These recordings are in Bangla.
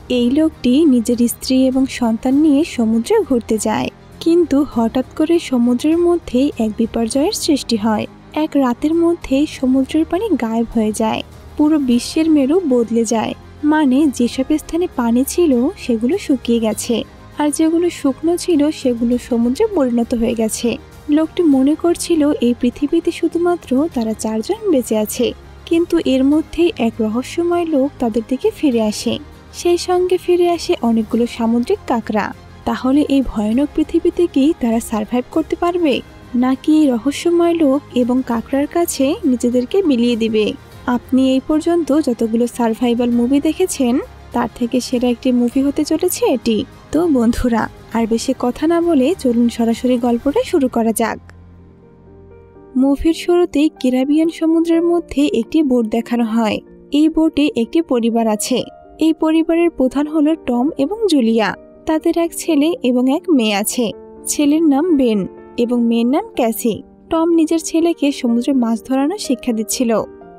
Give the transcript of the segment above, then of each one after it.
এই লোকটি নিজের স্ত্রী এবং সন্তান নিয়ে সমুদ্রে ঘুরতে যায়, কিন্তু হঠাৎ করে সমুদ্রের মধ্যে এক বিপর্যয়ের সৃষ্টি হয়। এক রাতের মধ্যেই সমুদ্রের পানি গায়েব হয়ে যায়, পুরো বিশ্বের মেরু বদলে যায়। মানে যেসব স্থানে পানি ছিল সেগুলো শুকিয়ে গেছে, আর যেগুলো শুকনো ছিল সেগুলো সমুদ্রে পরিণত হয়ে গেছে। লোকটি মনে করছিল এই পৃথিবীতে শুধুমাত্র তারা 4 জন বেঁচে আছে, কিন্তু এর মধ্যেই এক রহস্যময় লোক তাদের দিকে ফিরে আসে। সেই সঙ্গে ফিরে আসে অনেকগুলো সামুদ্রিক কাঁকড়া। তাহলে এই ভয়ানক পৃথিবীতে কি তারা সার্ভাইভ করতে পারবে, নাকি এই রহস্যময় লোক এবং কাঁকড়ার কাছে নিজেদেরকে বিলিয়ে দিবে? আপনি এই পর্যন্ত যতগুলো সার্ভাইভাল মুভি দেখেছেন তার থেকে সেরা একটি মুভি হতে চলেছে এটি। তো বন্ধুরা, আর বেশি কথা না বলে চলুন সরাসরি গল্পটা শুরু করা যাক। মুভির শুরুতেই ক্যারিবিয়ান সমুদ্রের মধ্যে একটি বোট দেখানো হয়। এই বোটে একটি পরিবার আছে। এই পরিবারের প্রধান হলো টম এবং জুলিয়া। তাদের এক ছেলে এবং এক মেয়ে আছে। ছেলের নাম বেন এবং মেয়ের নাম ক্যাসি। টম নিজের ছেলেকে সমুদ্রে মাছ ধরানোর শিক্ষা দিচ্ছিল,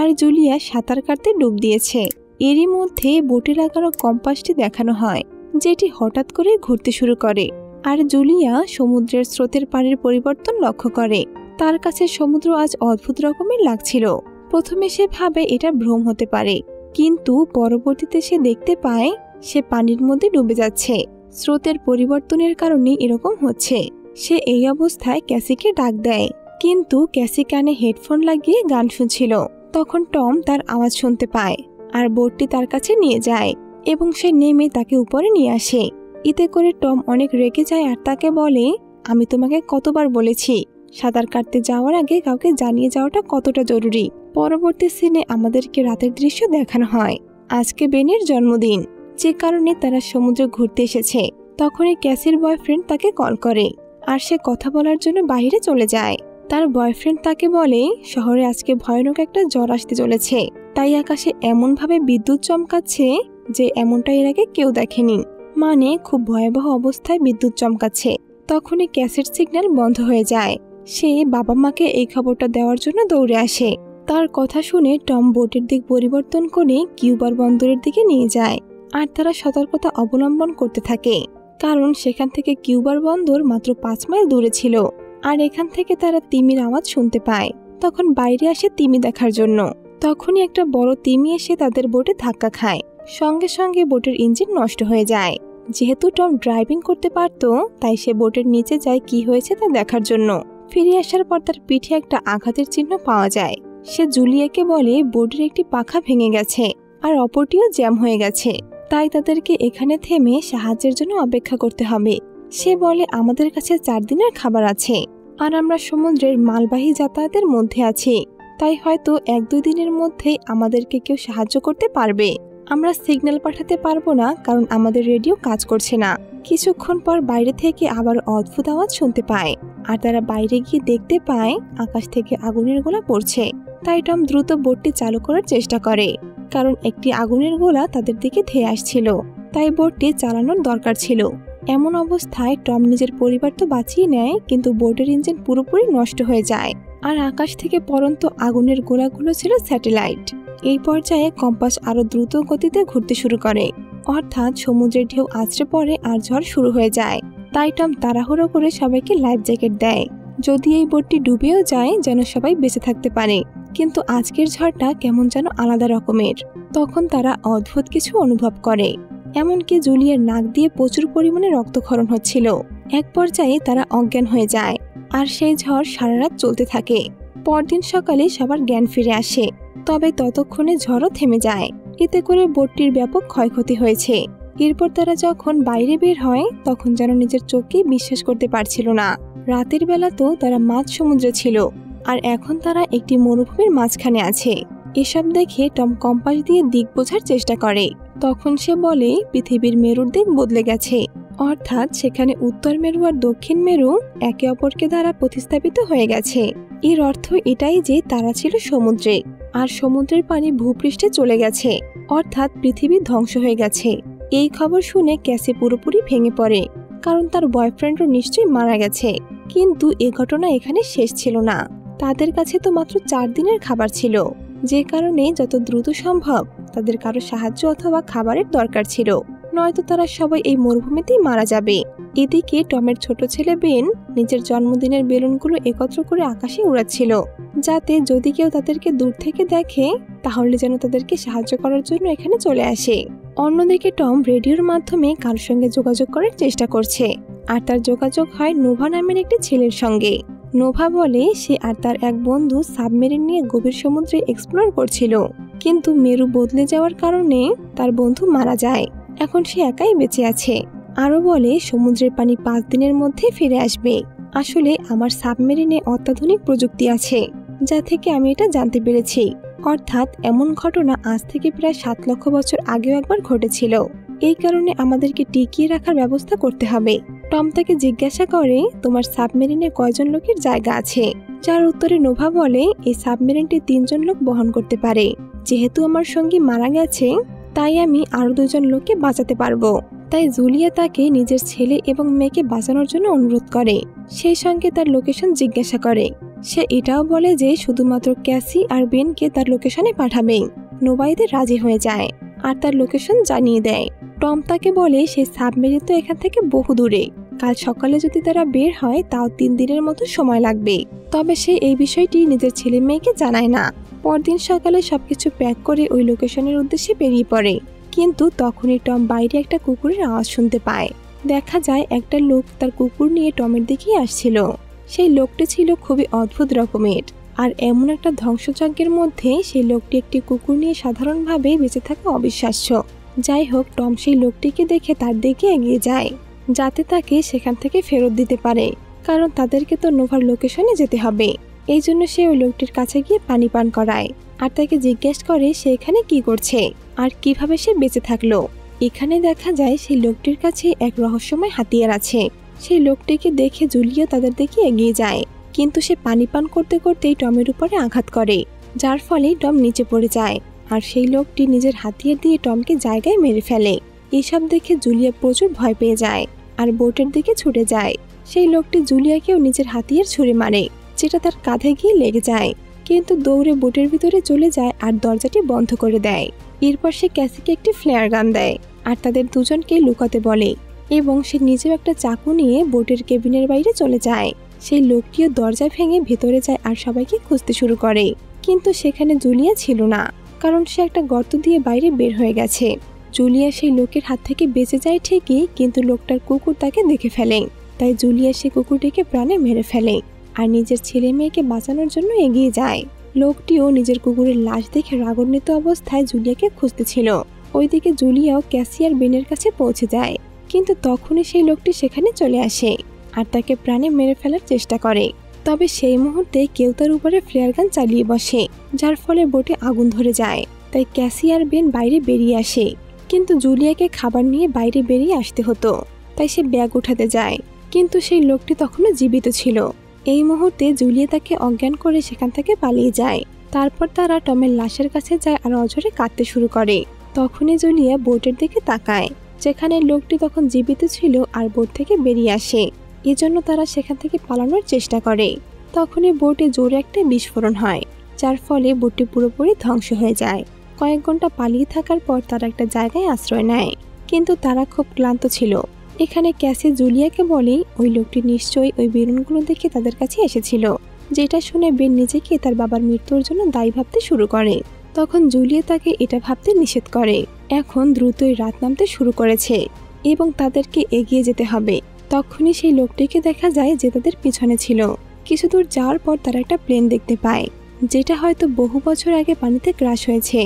আর জুলিয়া সাঁতার কাটতে ডুব দিয়েছে। এরই মধ্যে বোটে লাগানো কম্পাসটি দেখানো হয়, যেটি হঠাৎ করে ঘুরতে শুরু করে। আর জুলিয়া সমুদ্রের স্রোতের পানির পরিবর্তন লক্ষ্য করে। তার কাছে সমুদ্র আজ অদ্ভুত রকমের লাগছিল। প্রথমে সে ভাবে এটা ভ্রম হতে পারে, কিন্তু পরবর্তীতে সে দেখতে পায় সে পানির মধ্যে ডুবে যাচ্ছে। স্রোতের পরিবর্তনের কারণে এরকম হচ্ছে। সে এই অবস্থায় ক্যাসিকে ডাক দেয়, কিন্তু ক্যাসি কানে হেডফোন লাগিয়ে গান শুনছিল। তখন টম তার আওয়াজ শুনতে পায় আর বোটটি তার কাছে নিয়ে যায় এবং সে নেমে তাকে উপরে নিয়ে আসে। এতে করে টম অনেক রেগে যায় আর তাকে বলে, আমি তোমাকে কতবার বলেছি সাঁতার কাটতে যাওয়ার আগে কাউকে জানিয়ে যাওয়াটা কতটা জরুরি। পরবর্তী সিনে আমাদেরকে রাতের দৃশ্য দেখানো হয়। আজকে বেনের জন্মদিন, যে কারণে তারা সমুদ্রে ঘুরতে এসেছে। তখনই ক্যাসির বয়ফ্রেন্ড তাকে কল করে আর সে কথা বলার জন্য বাইরে চলে যায়। তার বয়ফ্রেন্ড তাকে বলে শহরে আজকে ভয়ানক একটা ঝড় আসতে চলেছে, তাই আকাশে এমনভাবে বিদ্যুৎ চমকাচ্ছে যে এমনটা এর আগে কেউ দেখেনি। মানে খুব ভয়াবহ অবস্থায় বিদ্যুৎ চমকাচ্ছে। তখনই ক্যাসের সিগন্যাল বন্ধ হয়ে যায়। সে বাবা মাকে এই খবরটা দেওয়ার জন্য দৌড়ে আসে। তার কথা শুনে টম বোটের দিক পরিবর্তন করে কিউবার বন্দরের দিকে নিয়ে যায়, আর তারা সতর্কতা অবলম্বন করতে থাকে, কারণ সেখান থেকে কিউবার বন্দর মাত্র 5 মাইল দূরে ছিল। আর এখান থেকে তারা তিমির আওয়াজ শুনতে পায়। তখন বাইরে আসে তিমি দেখার জন্য। তখনই একটা বড় তিমি এসে তাদের বোটে ধাক্কা খায়। সঙ্গে সঙ্গে বোটের ইঞ্জিন নষ্ট হয়ে যায়। যেহেতু টম ড্রাইভিং করতে পারত, তাই সে বোটের নিচে যায় কি হয়েছে তা দেখার জন্য। ফিরে আসার পর তার পিঠে একটা আঘাতের চিহ্ন পাওয়া যায়। সে জুলিয়াকে বলে বোটের একটি পাখা ভেঙে গেছে আর অপরটিও জ্যাম হয়ে গেছে, তাই তাদেরকে এখানে থেমে সাহায্যের জন্য অপেক্ষা করতে হবে। সে বলে আমাদের কাছে 4 দিনের খাবার আছে, আর আমরা সমুদ্রের মালবাহী যাতায়াতের মধ্যে আছি, তাই হয়তো 1-2 দিনের মধ্যেই আমাদেরকে কেউ সাহায্য করতে পারবে। আমরা সিগন্যাল পাঠাতে পারবো না, কারণ আমাদের রেডিও কাজ করছে না। কিছুক্ষণ পর বাইরে থেকে আবার অদ্ভুত আওয়াজ শুনতে পায়, আর তারা বাইরে গিয়ে দেখতে পায় আকাশ থেকে আগুনের গোলা পড়ছে। তাই টম দ্রুত বোটটি চালু করার চেষ্টা করে, কারণ একটি আগুনের গোলা তাদের দিকে ধেয়ে আসছিল, তাই বোটটি চালানোর দরকার ছিল। এমন অবস্থায় টম নিজের পরিবার তো বাঁচিয়ে নেয়, কিন্তু বোটের ইঞ্জিন পুরোপুরি নষ্ট হয়ে যায়। আর আকাশ থেকে পড়ন্ত আগুনের গোলাগুলো ছিল স্যাটেলাইট। এই পর্যায়ে কম্পাস আরো দ্রুত গতিতে ঘুরতে শুরু করে, অর্থাৎ সমুদ্রের ঢেউ আছড়ে পড়ে আর ঝড় শুরু হয়ে যায়। তাই টম তাড়াহুড়ো করে সবাইকে লাইফ জ্যাকেট দেয়, যদি এই বোটটি ডুবেও যায় যেন সবাই বেঁচে থাকতে পারে। কিন্তু আজকের ঝড়টা কেমন যেন আলাদা রকমের। তখন তারা অদ্ভুত কিছু অনুভব করে, এমনকি জুলিয়ার নাক দিয়ে প্রচুর পরিমাণে রক্তক্ষরণ হচ্ছিল। এক পর্যায়ে তারা অজ্ঞান হয়ে যায়, আর সেই ঝড় সারা রাত চলতে থাকে। পরদিন সকালে সবার জ্ঞান ফিরে আসে, তবে ততক্ষণে ঝড়ও থেমে যায়। এতে করে বোটটির ব্যাপক ক্ষয়ক্ষতি হয়েছে। এরপর তারা যখন বাইরে বের হয়, তখন যেন নিজের চোখকেই বিশ্বাস করতে পারছিল না। রাতের বেলা তো তারা মাঝ সমুদ্রে ছিল, আর এখন তারা একটি মরুভূমির মাঝখানে আছে। এসব দেখে টম কম্পাস দিয়ে দিক বোঝার চেষ্টা করে। তখন সে বলে পৃথিবীর মেরুর দিক বদলে গেছে, অর্থাৎ সেখানে উত্তর মেরু আর দক্ষিণ মেরু একে অপরকে দ্বারা প্রতিস্থাপিত হয়ে গেছে। এর অর্থ এটাই যে তারা ছিল সমুদ্রে, আর সমুদ্রের পানি ভূপৃষ্ঠে চলে গেছে, অর্থাৎ পৃথিবী ধ্বংস হয়ে গেছে। এই খবর শুনে ক্যাসি পুরোপুরি ভেঙে পড়ে, কারণ তার বয়ফ্রেন্ডও নিশ্চয়ই মারা গেছে। কিন্তু এ ঘটনা এখানে শেষ ছিল না। তাদের কাছে তো মাত্র 4 দিনের খাবার ছিল, যে কারণে যত দ্রুত সম্ভব তাদের কারো সাহায্য অথবা খাবারের দরকার ছিল। নয়তো তারা সবাই এই মরুভূমিতেই মারা যাবে। এদিকে টমের ছোট ছেলে বেন নিজের জন্মদিনের বেলুনগুলো একত্র করে আকাশে উড়াচ্ছিল, যাতে যদি কেউ তাদেরকে দূর থেকে দেখে তাহলে যেন তাদেরকে সাহায্য করার জন্য এখানে চলে আসে। অন্যদিকে টম রেডিওর মাধ্যমে কারোর সঙ্গে যোগাযোগ করার চেষ্টা করছে, আর তার যোগাযোগ হয় নোভা নামের একটি ছেলের সঙ্গে। নোভা বলে সে আর তার এক বন্ধু সাবমেরিন নিয়ে গভীর সমুদ্রে এক্সপ্লোর করছিল, কিন্তু মেরু বদলে যাওয়ার কারণে তার বন্ধু মারা যায়। এখন সে একাই বেঁচে আছে। আরো বলে সমুদ্রের পানি 5 দিনের মধ্যে ফিরে আসবে। আসলে আমার সাবমেরিনে অত্যাধুনিক প্রযুক্তি আছে, যা থেকে আমি এটা জানতে পেরেছি। অর্থাৎ এমন ঘটনা আজ থেকে প্রায় 7 লক্ষ বছর আগেও একবার ঘটেছিল। এই কারণে আমাদেরকে টিকিয়ে রাখার ব্যবস্থা করতে হবে। টম তাকে জিজ্ঞাসা করে, তোমার সাবমেরিনে কয়জন লোকের জায়গা আছে? যার উত্তরে নোভা বলে, এই সাবমেরিনটি 3 জন লোক বহন করতে পারে। যেহেতু আমার সঙ্গী মারা গেছে, তাই আমি আরো 2 জন লোককে বাঁচাতে পারবো। তাই জুলিয়া তাকে নিজের ছেলে এবং মেয়েকে বাঁচানোর জন্য অনুরোধ করে। সেই সঙ্গে তার লোকেশন জিজ্ঞাসা করে। সে এটাও বলে যে শুধুমাত্র ক্যাসি আর বেনকে তার লোকেশনে পাঠাবে। নোভা এতে রাজি হয়ে যায় আর তার লোকেশন জানিয়ে দেয়। টম তাকে বলে সেই সাবমেরিন তো এখান থেকে বহু দূরে, কাল সকালে যদি তারা বের হয় তাও 3 দিনের মতো সময় লাগবে। তবে সে এই বিষয়টি নিজের ছেলে মেয়েকে জানায় না। পরদিন সকালে সবকিছু প্যাক করে ওই লোকেশনের উদ্দেশ্যে বেরিয়ে পড়ে। কিন্তু তখনই টম বাইরে একটা কুকুরের আওয়াজ শুনতে পায়। দেখা যায় একটা লোক তার কুকুর নিয়ে টমের দিকেই আসছিল। সেই লোকটি ছিল খুবই অদ্ভুত রকমের, আর এমন একটা ধ্বংসযজ্ঞের মধ্যে সেই লোকটি একটি কুকুর নিয়ে সাধারণভাবে বেঁচে থাকা অবিশ্বাস্য। যাই হোক, টম সেই লোকটিকে দেখে তার দিকে এগিয়ে যায়, যাতে তাকে সেখান থেকে ফেরত দিতে পারে, কারণ তাদেরকে তো নোভার লোকেশনে যেতে হবে। এই জন্য সে ওই লোকটির কাছে গিয়ে পানি পান করায় আর তাকে জিজ্ঞেস করে সে এখানে কি করছে আর কিভাবে সে বেঁচে থাকলো। এখানে দেখা যায় সেই লোকটির কাছে এক রহস্যময় হাতিয়ার আছে। সেই লোকটিকে দেখে জুলিয়া তাদের দিকে এগিয়ে যায়, কিন্তু সে পানি পান করতে করতেই টমের উপরে আঘাত করে, যার ফলে টম নিচে পড়ে যায়। আর সেই লোকটি নিজের হাতিয়ার দিয়ে টমকে জায়গায় মেরে ফেলে। এসব দেখে জুলিয়া প্রচুর ভয় পেয়ে যায় আর বোটের দিকে ছুটে যায়। সেই লোকটি জুলিয়াকেও নিজের হাতিয়ার ছুঁড়ে মারে, যেটা তার কাঁধে গিয়ে লেগে যায়, কিন্তু দৌড়ে বোটের ভিতরে চলে যায় আর দরজাটি বন্ধ করে দেয়। এরপর সে ক্যাসিকে একটি ফ্লেয়ার গান দেয় আর তাদের দুজনকে লুকাতে বলে, এবং সে নিজেও একটা চাকু নিয়ে বোটের কেবিনের বাইরে চলে যায়। সেই লোকটিও দরজা ভেঙে ভেতরে যায় আর সবাইকে খুঁজতে শুরু করে, কিন্তু সেখানে জুলিয়া ছিল না, কারণ সে একটা গর্ত দিয়ে বাইরে বের হয়ে গেছে। জুলিয়া সেই লোকের হাত থেকে বেঁচে যায় ঠিকই, কিন্তু লোকটার কুকুর তাকে দেখে ফেলে। তাই জুলিয়া সেই কুকুরটিকে প্রাণে মেরে ফেলে আর নিজের ছেলে মেয়েকে বাঁচানোর জন্য এগিয়ে যায়। লোকটিও নিজের কুকুরের লাশ দেখে রাগান্বিত অবস্থায় জুলিয়াকে খুঁজতেছিল। ওইদিকে জুলিয়াও ক্যাসি আর বেনের কাছে পৌঁছে যায়, কিন্তু তখনই সেই লোকটি সেখানে চলে আসে আর তাকে প্রাণে মেরে ফেলার চেষ্টা করে। তবে সেই মুহূর্তে কেউ তার উপরে ফ্লেয়ার গান চালিয়ে বসে, যার ফলে বোটে আগুন ধরে যায়। তাই ক্যাসি আর বেন বাইরে বেরিয়ে আসে, কিন্তু জুলিয়াকে খাবার নিয়ে বাইরে বেরিয়ে আসতে হতো। তাই সে ব্যাগ উঠাতে যায়, কিন্তু সেই লোকটি তখনও জীবিত ছিল। এই মুহূর্তে জুলিয়া তাকে অজ্ঞান করে সেখান থেকে পালিয়ে যায়। তারপর তারা টমের লাশের কাছে যায় আর অঝরে কাঁদতে শুরু করে। তখনই জুলিয়া বোটের দিকে তাকায়, যেখানে লোকটি তখন জীবিত ছিল আর বোট থেকে বেরিয়ে আসে। এজন্য তারা সেখান থেকে পালানোর চেষ্টা করে। তখনই বোটে জোরে একটা বিস্ফোরণ হয়, যার ফলে বোটটি পুরোপুরি ধ্বংস হয়ে যায়। কয়েক ঘন্টা পালিয়ে থাকার পর তারা একটা জায়গায় আশ্রয় নেয়, কিন্তু তারা খুব ক্লান্ত ছিল। এখানে ক্যাসি জুলিয়াকে বলে ওই লোকটি নিশ্চয়ই ওই বেলুনগুলো দেখে তাদের কাছে এসেছিল, যেটা শুনে বেন নিজেকে তার বাবার মৃত্যুর জন্য দায়ী ভাবতে শুরু করে। তখন জুলিয়া তাকে এটা ভাবতে নিষেধ করে। এখন দ্রুতই রাত নামতে শুরু করেছে এবং তাদেরকে এগিয়ে যেতে হবে। তখনই সেই লোকটিকে দেখা যায় যে তাদের পিছনে ছিল। কিছু দূর যাওয়ার পর তারা একটা প্লেন দেখতে পায়, যেটা হয়তো বহু বছর আগে পানিতে ক্র্যাশ হয়েছে।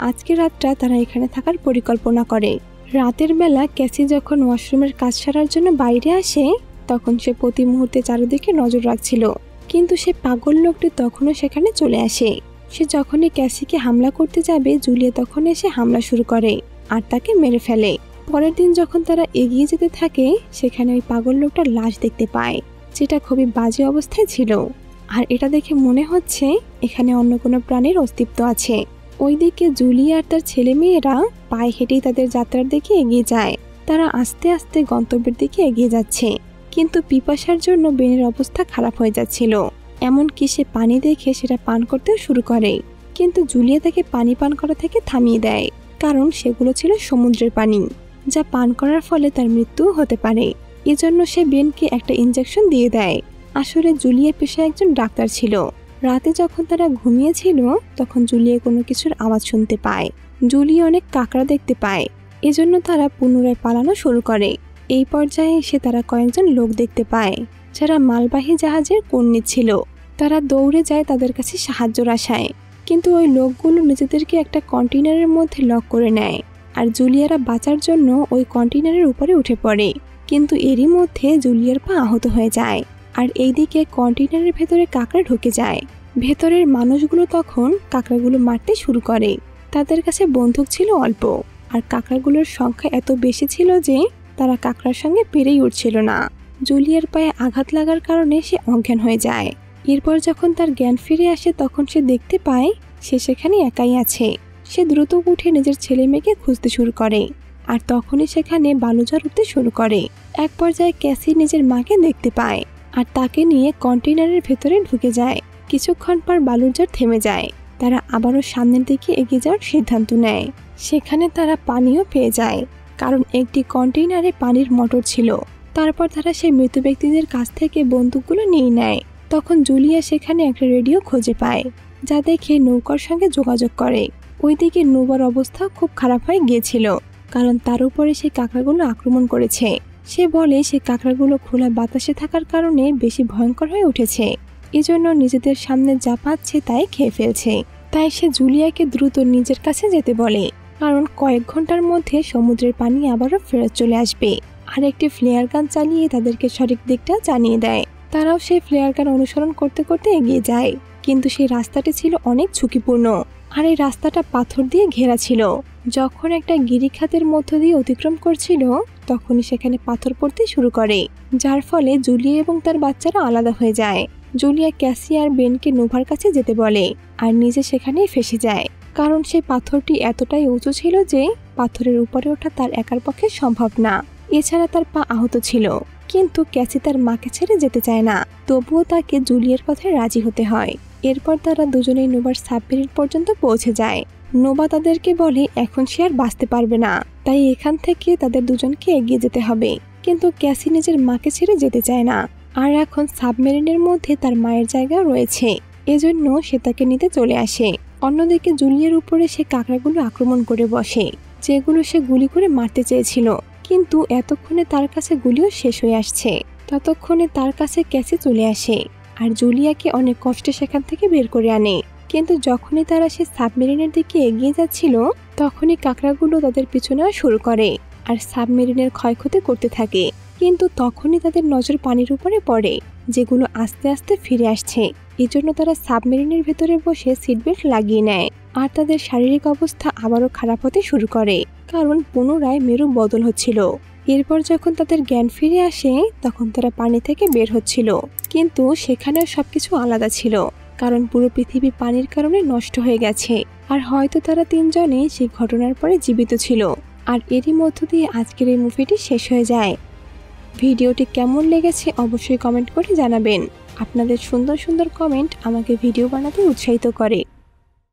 আজকে রাতটা তারা এখানে থাকার পরিকল্পনা করে। রাতের বেলা ক্যাসি যখন ওয়াশরুমের কাজ সারার জন্য বাইরে আসে, তখন সে প্রতি মুহূর্তে চারিদিকে নজর রাখছিল, কিন্তু সে পাগল লোকটি তখনও সেখানে চলে আসে। সে যখনই ক্যাসিকে হামলা করতে যাবে, জুলিয়া তখন এসে হামলা শুরু করে আর তাকে মেরে ফেলে। পরের দিন যখন তারা এগিয়ে যেতে থাকে, সেখানে ওই পাগল লোকটার লাশ দেখতে পায়, যেটা খুবই বাজে অবস্থায় ছিল। আর এটা দেখে মনে হচ্ছে এখানে অন্য কোনো প্রাণীর অস্তিত্ব আছে। ওইদিকে জুলিয়া আর তার ছেলে মেয়েরা পায়ে হেঁটেই তাদের যাত্রার দিকে এগিয়ে যায়। তারা আস্তে আস্তে গন্তব্যের দিকে এগিয়ে যাচ্ছে, কিন্তু পিপাসার জন্য বেনের অবস্থা খারাপ হয়ে যাচ্ছিল। এমনকি সে পানি দেখে সেটা পান করতেও শুরু করে, কিন্তু জুলিয়া তাকে পানি পান করা থেকে থামিয়ে দেয়, কারণ সেগুলো ছিল সমুদ্রের পানি। যা পান করার ফলে তার মৃত্যু হতে পারে। এজন্য সে বেনকে একটা ইনজেকশন দিয়ে দেয়। আসলে জুলিয়া পেশায় একজন ডাক্তার ছিল। রাতে যখন তারা ঘুমিয়েছিল তখন জুলিয়া কোনো কিছুর আওয়াজ শুনতে পায়। জুলিয়া অনেক কাকড়া দেখতে পায়। এজন্য তারা পুনরায় পালানো শুরু করে। এই পর্যায়ে এসে তারা কয়েকজন লোক দেখতে পায় যারা মালবাহী জাহাজের কর্মী ছিল। তারা দৌড়ে যায় তাদের কাছে সাহায্যের আশায়, কিন্তু ওই লোকগুলো নিজেদেরকে একটা কন্টেইনারের মধ্যে লক করে নেয় আর জুলিয়ারা বাঁচার জন্য ওই কন্টেইনারের উপরে উঠে পড়ে। কিন্তু এরই মধ্যে জুলিয়ার পা আহত হয়ে যায় আর এইদিকে কন্টেইনারের ভেতরে কাকড়া ঢুকে যায়। ভেতরের মানুষগুলো তখন কাকড়াগুলো মারতে শুরু করে। তাদের কাছে বন্দুক ছিল অল্প আর কাকড়াগুলোর সংখ্যা এত বেশি ছিল যে তারা কাকড়ার সঙ্গে পেরেই উঠছিল না। জুলিয়ার পায়ে আঘাত লাগার কারণে সে অজ্ঞান হয়ে যায়। এরপর যখন তার জ্ঞান ফিরে আসে তখন সে দেখতে পায় সে সেখানে একাই আছে। সে দ্রুত উঠে নিজের ছেলে মেয়েকে খুঁজতে শুরু করে আর তখনই সেখানে বালুঝড় উঠতে শুরু করে। এক পর্যায়ে ক্যাসি নিজের মাকে দেখতে পায় আর তাকে নিয়ে কন্টেইনারের ভেতরে ঢুকে যায়। কিছুক্ষণ পর বালুঝড় থেমে যায়। তারা আবারও সামনের দিকে এগিয়ে যাওয়ার সিদ্ধান্ত নেয়। সেখানে তারা পানিও পেয়ে যায়, কারণ একটি কন্টেইনারে পানির মোটর ছিল। তারপর তারা সেই মৃত ব্যক্তিদের কাছ থেকে বন্দুকগুলো নিয়ে নেয়। তখন জুলিয়া সেখানে একটা রেডিও খুঁজে পায়, যা দেখে নৌকার সঙ্গে যোগাযোগ করে। ওইদিকে নৌকার অবস্থা খুব খারাপ হয়ে গিয়েছিল, কারণ তার উপরে সেই কাঁকড়াগুলো আক্রমণ করেছে। সে বলে সেই কাঁকড়াগুলো খোলা বাতাসে থাকার কারণে বেশি ভয়ঙ্কর হয়ে উঠেছে, এজন্য নিজেদের সামনে যা পাচ্ছে তাই খেয়ে ফেলছে। তাই সে জুলিয়াকে দ্রুত নিজের কাছে যেতে বলে, কারণ কয়েক ঘন্টার মধ্যে সমুদ্রের পানি আবারও ফেরত চলে আসবে। আর একটি ফ্লেয়ার গান চালিয়ে তাদেরকে সঠিক দিকটা জানিয়ে দেয়। তারাও সেই ফ্লেয়ার গান অনুসরণ করতে করতে এগিয়ে যায়, কিন্তু সেই রাস্তাটি ছিল অনেক ঝুঁকিপূর্ণ আর এই রাস্তাটা পাথর দিয়ে ঘেরা ছিল। যখন একটা গিরিখাতের মধ্য দিয়ে অতিক্রম করছিল তখনই সেখানে পাথর পড়তে শুরু করে, যার ফলে জুলিয়া এবং তার বাচ্চারা আলাদা হয়ে যায়। জুলিয়া ক্যাসি আর বেনকে নোভার কাছে যেতে বলে আর নিজে সেখানেই ফেসে যায়, কারণ সেই পাথরটি এতটাই উঁচু ছিল যে পাথরের উপরে ওঠা তার একার পক্ষে সম্ভব না। এছাড়া তার পা আহত ছিল, কিন্তু ক্যাসি তার মাকে ছেড়ে যেতে চায় না। তবুও তাকে জুলিয়ার কথায় রাজি হতে হয়। এরপর তারা দুজনেই নোভার সাবমেরিন পর্যন্ত পৌঁছে যায়। নোভা তাদেরকে বলে এখন সে আর বাঁচতে পারবে না, তাই এখান থেকে তাদের দুজনকে এগিয়ে যেতে হবে। কিন্তু ক্যাসি নিজের মাকে ছেড়ে যেতে চায় না, আর এখন সাবমেরিনের মধ্যে তার মায়ের জায়গাও রয়েছে, এজন্য সে তাকে নিতে চলে আসে। অন্যদিকে জুলিয়ার উপরে সে কাঁকড়াগুলো আক্রমণ করে বসে, যেগুলো সে গুলি করে মারতে চেয়েছিল, কিন্তু এতক্ষণে তার কাছে গুলিও শেষ হয়ে আসছে। ততক্ষণে তার কাছে ক্যাসি চলে আসে আর জুলিয়াকে অনেক কষ্টে সেখান থেকে বের করে আনে। কিন্তু যখনই তারা সে সাবমেরিনের দিকে এগিয়ে যাচ্ছিল তখনই কাঁকড়াগুলো তাদের পিছু নেওয়া শুরু করে আর সাবমেরিনের ক্ষয়ক্ষতি করতে থাকে। কিন্তু তখনই তাদের নজর পানির উপরে পড়ে, যেগুলো আস্তে আস্তে ফিরে আসছে। এজন্য তারা সাবমেরিনের ভেতরে বসে সিটবেল্ট লাগিয়ে নেয় আর তাদের শারীরিক অবস্থা আবারও খারাপ হতে শুরু করে, কারণ পুনরায় মেরু বদল হচ্ছিল। এরপর যখন তাদের জ্ঞান ফিরে আসে তখন তারা পানি থেকে বের হচ্ছিল, কিন্তু সেখানেও সবকিছু আলাদা ছিল, কারণ পুরো পৃথিবী পানির কারণে নষ্ট হয়ে গেছে। আর হয়তো তারা তিনজনে সেই ঘটনার পরে জীবিত ছিল। আর এরই মধ্য দিয়ে আজকের এই মুভিটি শেষ হয়ে যায়। ভিডিওটি কেমন লেগেছে অবশ্যই কমেন্ট করে জানাবেন। আপনাদের সুন্দর সুন্দর কমেন্ট আমাকে ভিডিও বানাতে উৎসাহিত করে।